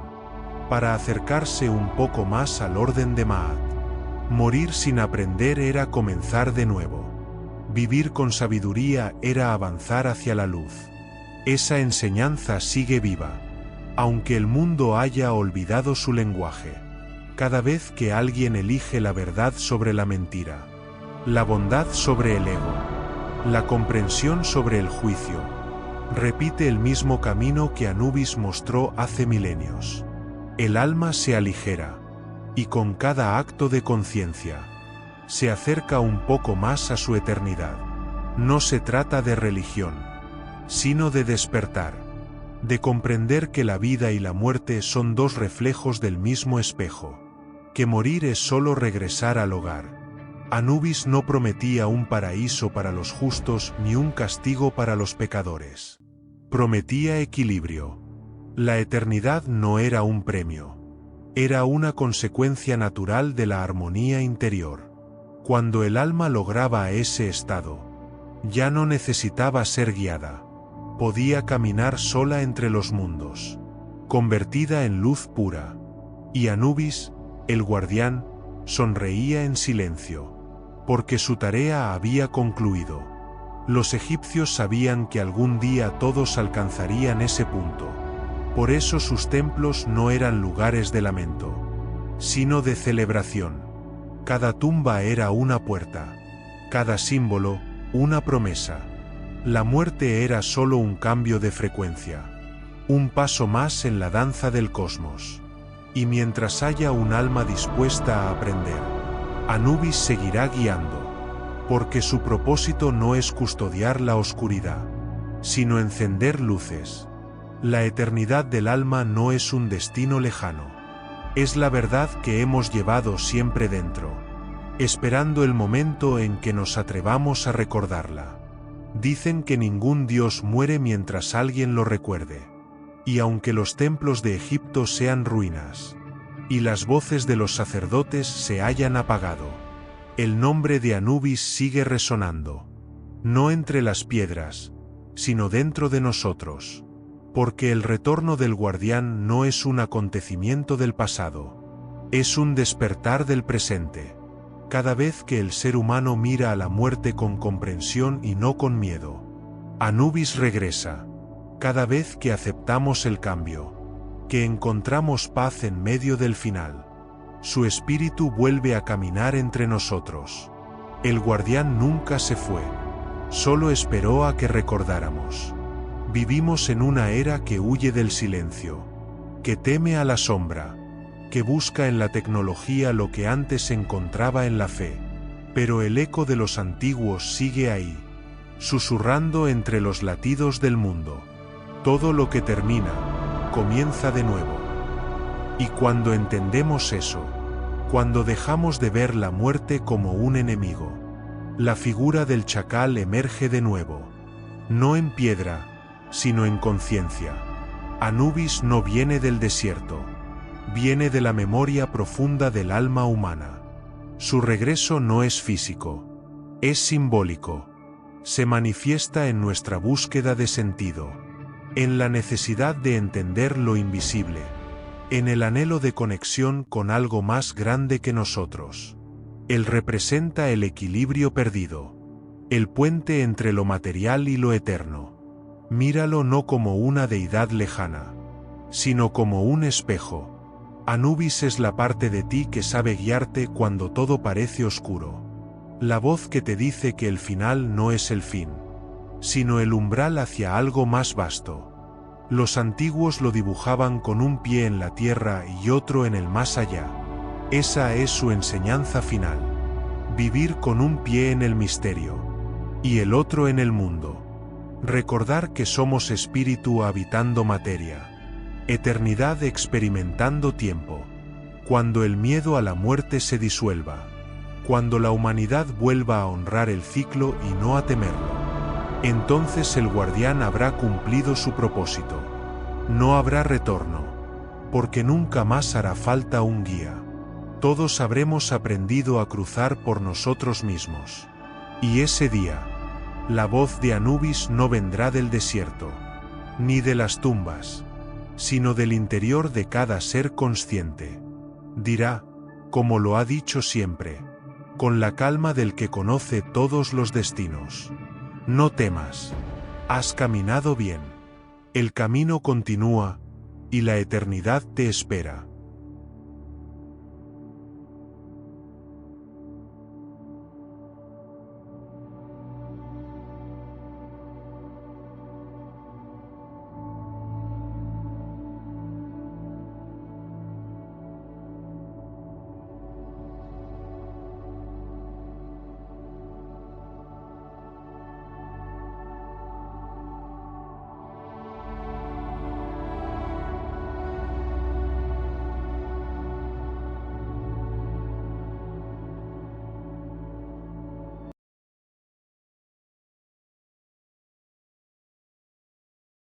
para acercarse un poco más al orden de Ma'at. Morir sin aprender era comenzar de nuevo. Vivir con sabiduría era avanzar hacia la luz. Esa enseñanza sigue viva, aunque el mundo haya olvidado su lenguaje. Cada vez que alguien elige la verdad sobre la mentira, la bondad sobre el ego, la comprensión sobre el juicio, repite el mismo camino que Anubis mostró hace milenios. El alma se aligera, y con cada acto de conciencia, se acerca un poco más a su eternidad. No se trata de religión, sino de despertar, de comprender que la vida y la muerte son dos reflejos del mismo espejo, que morir es solo regresar al hogar. Anubis no prometía un paraíso para los justos ni un castigo para los pecadores. Prometía equilibrio. La eternidad no era un premio. Era una consecuencia natural de la armonía interior. Cuando el alma lograba ese estado, ya no necesitaba ser guiada. Podía caminar sola entre los mundos, convertida en luz pura. Y Anubis, el guardián, sonreía en silencio, porque su tarea había concluido. Los egipcios sabían que algún día todos alcanzarían ese punto. Por eso sus templos no eran lugares de lamento, sino de celebración. Cada tumba era una puerta, cada símbolo, una promesa. La muerte era solo un cambio de frecuencia, un paso más en la danza del cosmos. Y mientras haya un alma dispuesta a aprender, Anubis seguirá guiando, porque su propósito no es custodiar la oscuridad, sino encender luces. La eternidad del alma no es un destino lejano, es la verdad que hemos llevado siempre dentro, esperando el momento en que nos atrevamos a recordarla. Dicen que ningún dios muere mientras alguien lo recuerde. Y aunque los templos de Egipto sean ruinas, y las voces de los sacerdotes se hayan apagado, el nombre de Anubis sigue resonando, no entre las piedras, sino dentro de nosotros, porque el retorno del guardián no es un acontecimiento del pasado, es un despertar del presente. Cada vez que el ser humano mira a la muerte con comprensión y no con miedo, Anubis regresa. Cada vez que aceptamos el cambio, que encontramos paz en medio del final, su espíritu vuelve a caminar entre nosotros. El guardián nunca se fue, solo esperó a que recordáramos. Vivimos en una era que huye del silencio, que teme a la sombra, que busca en la tecnología lo que antes se encontraba en la fe. Pero el eco de los antiguos sigue ahí, susurrando entre los latidos del mundo. Todo lo que termina, comienza de nuevo. Y cuando entendemos eso, cuando dejamos de ver la muerte como un enemigo, la figura del chacal emerge de nuevo, no en piedra, sino en conciencia. Anubis no viene del desierto, viene de la memoria profunda del alma humana. Su regreso no es físico, es simbólico. Se manifiesta en nuestra búsqueda de sentido, en la necesidad de entender lo invisible, en el anhelo de conexión con algo más grande que nosotros. Él representa el equilibrio perdido, el puente entre lo material y lo eterno. Míralo no como una deidad lejana, sino como un espejo. Anubis es la parte de ti que sabe guiarte cuando todo parece oscuro. La voz que te dice que el final no es el fin, sino el umbral hacia algo más vasto. Los antiguos lo dibujaban con un pie en la tierra y otro en el más allá. Esa es su enseñanza final. Vivir con un pie en el misterio y el otro en el mundo. Recordar que somos espíritu habitando materia. Eternidad experimentando tiempo. Cuando el miedo a la muerte se disuelva. Cuando la humanidad vuelva a honrar el ciclo y no a temerlo. Entonces el guardián habrá cumplido su propósito. No habrá retorno, porque nunca más hará falta un guía. Todos habremos aprendido a cruzar por nosotros mismos. Y ese día, la voz de Anubis no vendrá del desierto, ni de las tumbas, sino del interior de cada ser consciente. Dirá, como lo ha dicho siempre, con la calma del que conoce todos los destinos: no temas, has caminado bien. El camino continúa, y la eternidad te espera.